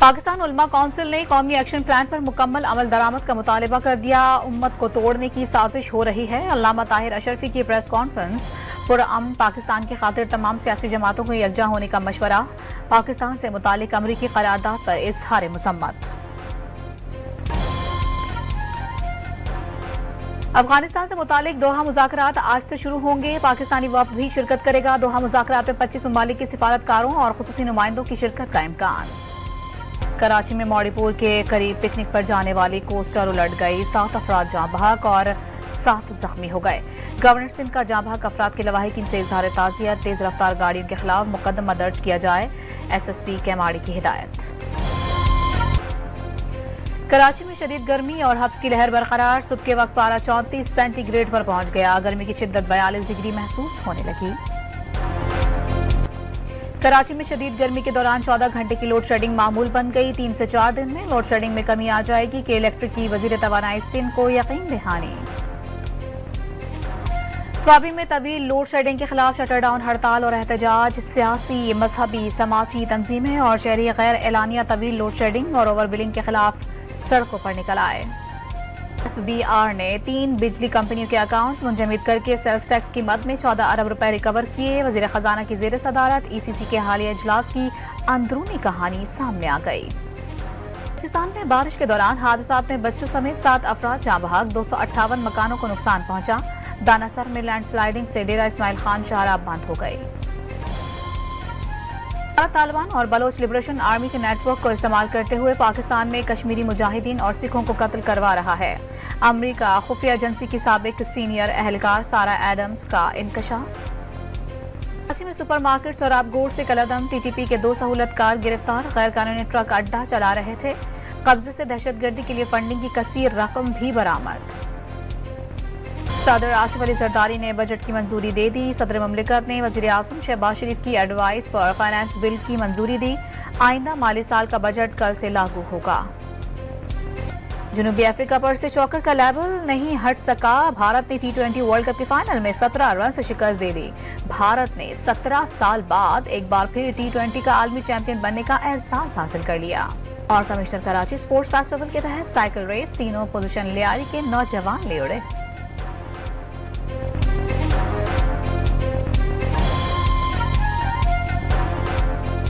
पाकिस्तान उलमा कौंसिल ने कौमी एक्शन प्लान पर मुकम्मल अमल दरामद का मुतालबा कर दिया। उम्मत को तोड़ने की साजिश हो रही है। अल्लामा ताहिर अशरफी की प्रेस कॉन्फ्रेंस। पुरअमन पाकिस्तान की खातिर तमाम सियासी जमातों को यकजा होने का मशवरा। पाकिस्तान से मुतालिक अमरीकी करारदाद पर इजहार मुसम्मत। अफगानिस्तान से मुतालिक दोहा मुज़ाकरात आज से शुरू होंगे। पाकिस्तानी वफ़द भी शिरकत करेगा। दोहा मुज़ाकरात में 25 ममालिक के सिफारतकारों और खुसूसी नुमाइंदों की शिरकत का इम्कान। कराची में मौड़ीपुर के करीब पिकनिक पर जाने वाली कोस्टर उलट गई। 7 अफराद जाँ बहक और 7 जख्मी हो गए। गवर्नर सिंध का जाँ बहक अफराद के लवाहिकीन से इजहार ताज़ियत। तेज रफ्तार गाड़ियों के खिलाफ मुकदमा दर्ज किया जाए। SSP केमाड़ी की हिदायत। कराची में शदीद गर्मी और हब्स की लहर बरकरार। सुबह के वक्त पारा 34 सेंटीग्रेड पर पहुंच गया। गर्मी की शिद्दत 42 डिग्री महसूस होने लगी। कराची में शदीद गर्मी के दौरान 14 घंटे की लोड शेडिंग मामूल बन गई। 3 से 4 दिन में लोड शेडिंग में कमी आ जाएगी कि इलेक्ट्रिक की वजीर तवानाई सिंध को यकीन दहानी। स्वाबी में तवील लोड शेडिंग के खिलाफ शटर डाउन हड़ताल और एहतजाज। सियासी, मजहबी, समाजी तंजीमें और शहरी गैर एलानिया तवील लोड शेडिंग और ओवर बिलिंग के खिलाफ सड़कों पर निकल आए। FBR ने 3 बिजली कंपनियों के अकाउंट्स मुंजमद करके सेल्स टैक्स की मद में 14 अरब रुपए रिकवर किए। वजीर खजाना की जेर सदारत ECC के हालिया इजलास की अंदरूनी कहानी सामने आ गई। राजस्थान में बारिश के दौरान हादसात में बच्चों समेत 7 अफराद जाँ बहक। 258 मकानों को नुकसान पहुंचा। दानासर में लैंडस्लाइडिंग से डेरा इस्माइल खान शाहराब बंद हो गई। तालिबान और बलोच लिबरेशन आर्मी के नेटवर्क को इस्तेमाल करते हुए पाकिस्तान में कश्मीरी मुजाहिदीन और सिखों को कत्ल करवा रहा है। अमेरिका खुफिया एजेंसी की साबिक सीनियर एहलकार सारा एडम्स का इंकशाफ। कराची में सुपरमार्केट्स और आबगोर से कलअदम। TTP के 2 सहूलतकार गिरफ्तार। गैर कानूनी ट्रक अड्डा चला रहे थे। कब्जे से दहशतगर्दी के लिए फंडिंग की कसीर रकम भी बरामद। सदर आसिफ अली जरदारी ने बजट की मंजूरी दे दी। सदर ममलिकत ने वजीर आजम शहबाज शरीफ की एडवाइस पर फाइनेंस बिल की मंजूरी दी। आइंदा माली साल का बजट कल से लागू होगा। जनूबी अफ्रीका पर से चौकर का लेवल नहीं हट सका। भारत ने T20 वर्ल्ड कप के फाइनल में 17 रन से शिकस्त दे दी। भारत ने 17 साल बाद एक बार फिर T20 का आलमी चैंपियन बनने का एहसास हासिल कर लिया। और कमिश्नर कराची स्पोर्ट्स फेस्टिवल के तहत साइकिल रेस तीनों पोजीशन लियारी के नौजवान ले उड़े।